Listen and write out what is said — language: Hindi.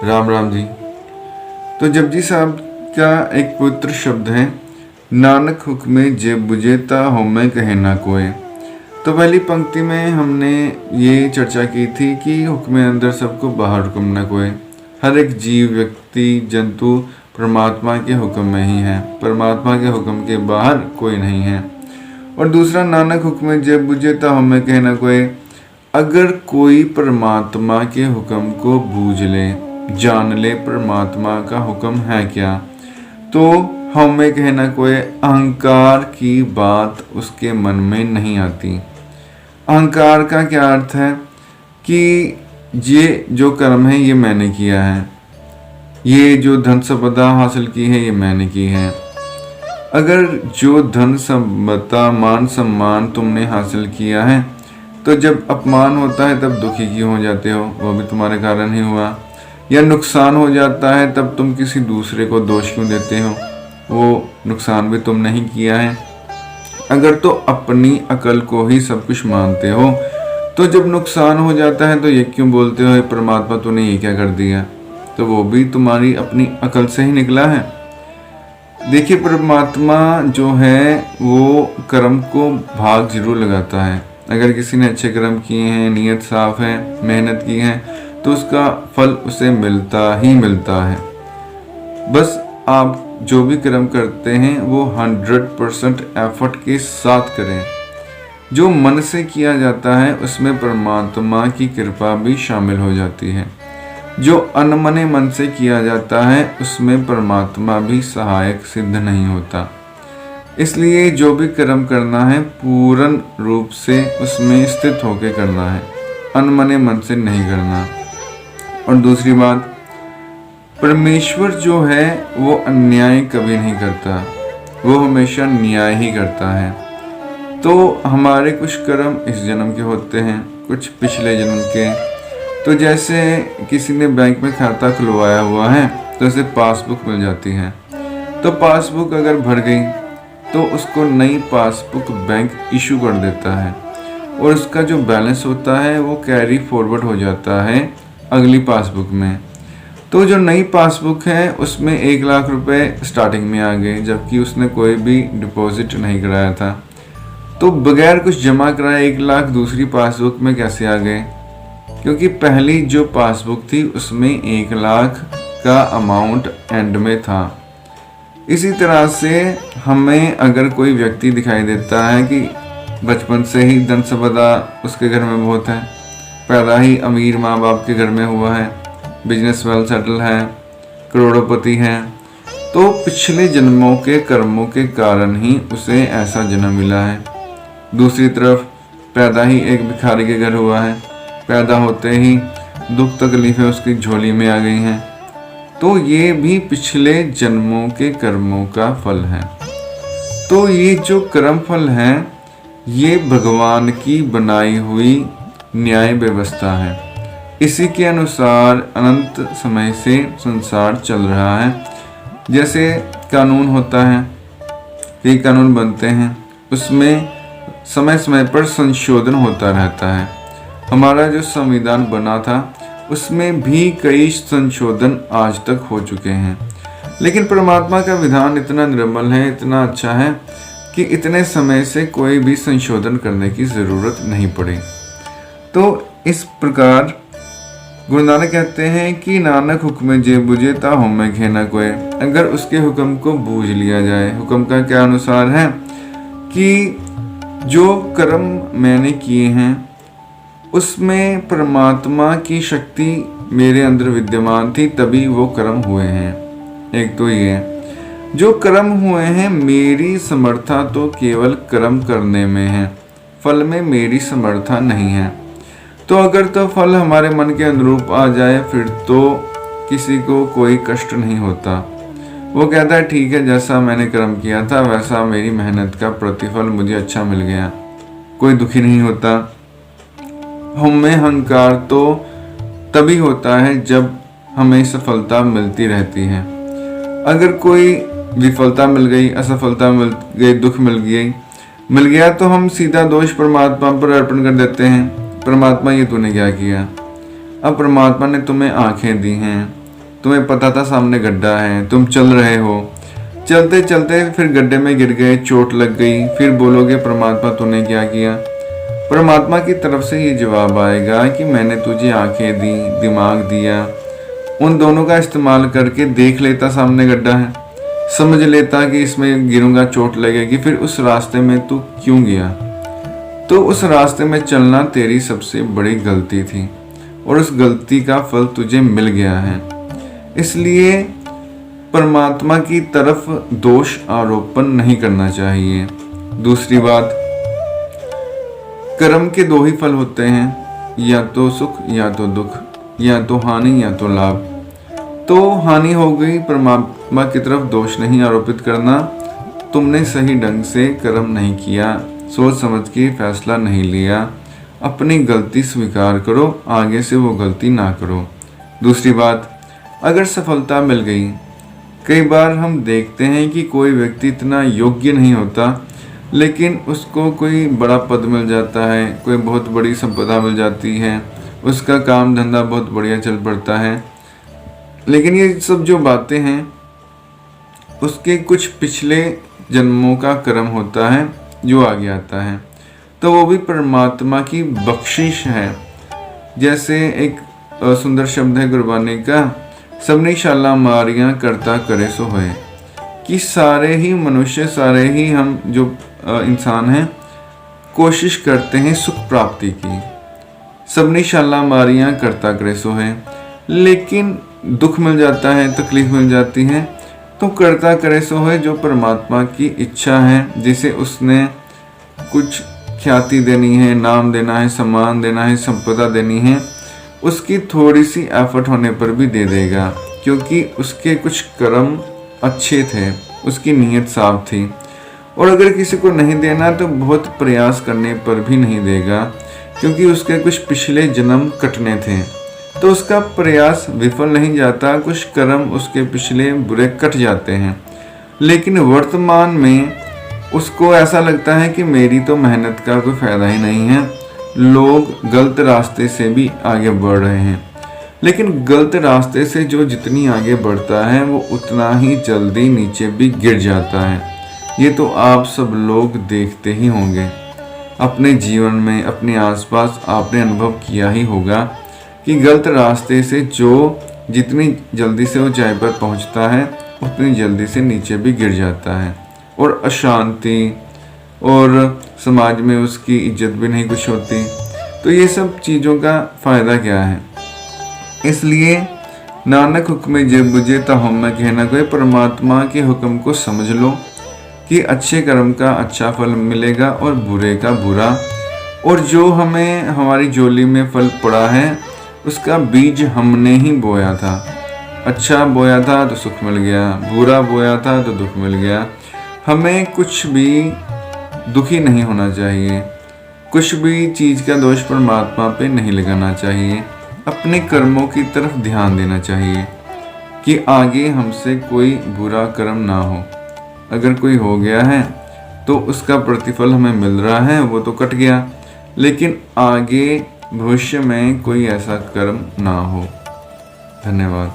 राम राम जी। तो जपजी साहब का एक पवित्र शब्द है, नानक हुक्मे जे बुझे ता होमे कहे ना कोय। तो पहली पंक्ति में हमने ये चर्चा की थी कि हुक्मे अंदर सबको बाहर हुक्म न कोय। हर एक जीव, व्यक्ति, जंतु परमात्मा के हुक्म में ही है, परमात्मा के हुक्म के बाहर कोई नहीं है। और दूसरा, नानक हुक्मे जे बुझे ता होमे कहे ना कोय। अगर कोई परमात्मा के हुक्म को बूझ ले, जान ले परमात्मा का हुक्म है क्या, तो हमें कहना कोई अहंकार की बात उसके मन में नहीं आती। अहंकार का क्या अर्थ है कि ये जो कर्म है ये मैंने किया है, ये जो धन संपदा हासिल की है ये मैंने की है। अगर जो धन संपदा, मान सम्मान तुमने हासिल किया है, तो जब अपमान होता है तब दुखी क्यों हो जाते हो? वो भी तुम्हारे कारण ही हुआ। या नुकसान हो जाता है तब तुम किसी दूसरे को दोष क्यों देते हो? वो नुकसान भी तुमने ही किया है। अगर तो अपनी अकल को ही सब कुछ मानते हो, तो जब नुकसान हो जाता है तो ये क्यों बोलते हो परमात्मा तूने ये क्या कर दिया? तो वो भी तुम्हारी अपनी अकल से ही निकला है। देखिए, परमात्मा जो है वो कर्म को भाग जरूर लगाता है। अगर किसी ने अच्छे कर्म किए हैं, नीयत साफ है, मेहनत की है, तो उसका फल उसे मिलता ही मिलता है। बस आप जो भी कर्म करते हैं वो 100% एफर्ट के साथ करें। जो मन से किया जाता है उसमें परमात्मा की कृपा भी शामिल हो जाती है। जो अनमने मन से किया जाता है उसमें परमात्मा भी सहायक सिद्ध नहीं होता। इसलिए जो भी कर्म करना है पूर्ण रूप से उसमें स्थित होकर करना है, अनमने मन से नहीं करना। और दूसरी बात, परमेश्वर जो है वो अन्याय कभी नहीं करता, वो हमेशा न्याय ही करता है। तो हमारे कुछ कर्म इस जन्म के होते हैं, कुछ पिछले जन्म के। तो जैसे किसी ने बैंक में खाता खुलवाया हुआ है तो उसे पासबुक मिल जाती है। तो पासबुक अगर भर गई तो उसको नई पासबुक बैंक इशू कर देता है और उसका जो बैलेंस होता है वो कैरी फॉरवर्ड हो जाता है अगली पासबुक में। तो जो नई पासबुक है उसमें 1 लाख रुपए स्टार्टिंग में आ गए, जबकि उसने कोई भी डिपॉजिट नहीं कराया था। तो बगैर कुछ जमा कराए 1 लाख दूसरी पासबुक में कैसे आ गए? क्योंकि पहली जो पासबुक थी उसमें 1 लाख का अमाउंट एंड में था। इसी तरह से हमें अगर कोई व्यक्ति दिखाई देता है कि बचपन से ही धन संपदा उसके घर में बहुत है, पैदा ही अमीर माँ बाप के घर में हुआ है, बिजनेस वेल सेटल है, करोड़पति है, तो पिछले जन्मों के कर्मों के कारण ही उसे ऐसा जन्म मिला है। दूसरी तरफ पैदा ही एक भिखारी के घर हुआ है, पैदा होते ही दुख तकलीफें उसकी झोली में आ गई हैं, तो ये भी पिछले जन्मों के कर्मों का फल है। तो ये जो कर्म फल है ये भगवान की बनाई हुई न्याय व्यवस्था है। इसी के अनुसार अनंत समय से संसार चल रहा है। जैसे कानून होता है, कई कानून बनते हैं, उसमें समय समय पर संशोधन होता रहता है। हमारा जो संविधान बना था उसमें भी कई संशोधन आज तक हो चुके हैं, लेकिन परमात्मा का विधान इतना निर्मल है, इतना अच्छा है कि इतने समय से कोई भी संशोधन करने की ज़रूरत नहीं पड़ी। तो इस प्रकार गुरु नानक कहते हैं कि नानक हुक्म जे बुझे ता होमे कहे ना कोय। अगर उसके हुक्म को बूझ लिया जाए, हुक्म का क्या अनुसार है कि जो कर्म मैंने किए हैं उसमें परमात्मा की शक्ति मेरे अंदर विद्यमान थी, तभी वो कर्म हुए हैं। एक तो ये जो कर्म हुए हैं, मेरी समर्था तो केवल कर्म करने में है, फल में मेरी समर्था नहीं है। तो अगर तो फल हमारे मन के अनुरूप आ जाए फिर तो किसी को कोई कष्ट नहीं होता। वो कहता है ठीक है, जैसा मैंने कर्म किया था वैसा मेरी मेहनत का प्रतिफल मुझे अच्छा मिल गया, कोई दुखी नहीं होता। हमें अहंकार तो तभी होता है जब हमें सफलता मिलती रहती है। अगर कोई विफलता मिल गई, असफलता मिल गई, दुख मिल गया तो हम सीधा दोष परमात्मा पर अर्पण कर देते हैं। परमात्मा ये तूने क्या किया? अब परमात्मा ने तुम्हें आंखें दी हैं, तुम्हें पता था सामने गड्ढा है, तुम चल रहे हो, चलते चलते फिर गड्ढे में गिर गए, चोट लग गई, फिर बोलोगे परमात्मा तूने क्या किया? परमात्मा की तरफ से ये जवाब आएगा कि मैंने तुझे आंखें दी, दिमाग दिया, उन दोनों का इस्तेमाल करके देख लेता सामने गड्ढा है, समझ लेता कि इसमें गिरूंगा चोट लगेगी, फिर उस रास्ते में तू क्यों गया? तो उस रास्ते में चलना तेरी सबसे बड़ी गलती थी और उस गलती का फल तुझे मिल गया है। इसलिए परमात्मा की तरफ दोष आरोपण नहीं करना चाहिए। दूसरी बात, कर्म के दो ही फल होते हैं, या तो सुख या तो दुख, या तो हानि या तो लाभ। तो हानि हो गई, परमात्मा की तरफ दोष नहीं आरोपित करना, तुमने सही ढंग से कर्म नहीं किया, सोच समझ के फैसला नहीं लिया, अपनी गलती स्वीकार करो, आगे से वो गलती ना करो। दूसरी बात, अगर सफलता मिल गई, कई बार हम देखते हैं कि कोई व्यक्ति इतना योग्य नहीं होता लेकिन उसको कोई बड़ा पद मिल जाता है, कोई बहुत बड़ी संपदा मिल जाती है, उसका काम धंधा बहुत बढ़िया चल पड़ता है, लेकिन ये सब जो बातें हैं उसके कुछ पिछले जन्मों का कर्म होता है जो आगे आता है, तो वो भी परमात्मा की बख्शिश है। जैसे एक सुंदर शब्द है गुरबानी का, सबने शाला मारियां करता करे सो होए, कि सारे ही मनुष्य, सारे ही हम जो इंसान हैं कोशिश करते हैं सुख प्राप्ति की, सबने शाला मारियां करता करे सो है, लेकिन दुख मिल जाता है, तकलीफ मिल जाती है, तो करता करे सो है जो परमात्मा की इच्छा है, जिसे उसने कुछ ख्याति देनी है, नाम देना है, सम्मान देना है, संपदा देनी है, उसकी थोड़ी सी एफर्ट होने पर भी दे देगा, क्योंकि उसके कुछ कर्म अच्छे थे, उसकी नीयत साफ थी। और अगर किसी को नहीं देना तो बहुत प्रयास करने पर भी नहीं देगा, क्योंकि उसके कुछ पिछले जन्म कटने थे, तो उसका प्रयास विफल नहीं जाता, कुछ कर्म उसके पिछले बुरे कट जाते हैं। लेकिन वर्तमान में उसको ऐसा लगता है कि मेरी तो मेहनत का कोई फायदा ही नहीं है, लोग गलत रास्ते से भी आगे बढ़ रहे हैं। लेकिन गलत रास्ते से जो जितनी आगे बढ़ता है वो उतना ही जल्दी नीचे भी गिर जाता है। ये तो आप सब लोग देखते ही होंगे, अपने जीवन में, अपने आसपास आपने अनुभव किया ही होगा कि गलत रास्ते से जो जितनी जल्दी से ऊंचाई पर पहुंचता है उतनी जल्दी से नीचे भी गिर जाता है, और अशांति और समाज में उसकी इज्जत भी नहीं कुछ होती। तो ये सब चीज़ों का फ़ायदा क्या है? इसलिए नानक हुक्मे जे बुझे ता हम कहना कोई, परमात्मा के हुक्म को समझ लो कि अच्छे कर्म का अच्छा फल मिलेगा और बुरे का बुरा, और जो हमें हमारी झोली में फल पड़ा है उसका बीज हमने ही बोया था। अच्छा बोया था तो सुख मिल गया, बुरा बोया था तो दुख मिल गया। हमें कुछ भी दुखी नहीं होना चाहिए, कुछ भी चीज़ का दोष परमात्मा पे नहीं लगाना चाहिए, अपने कर्मों की तरफ ध्यान देना चाहिए कि आगे हमसे कोई बुरा कर्म ना हो। अगर कोई हो गया है तो उसका प्रतिफल हमें मिल रहा है, वो तो कट गया, लेकिन आगे भविष्य में कोई ऐसा कर्म ना हो। धन्यवाद।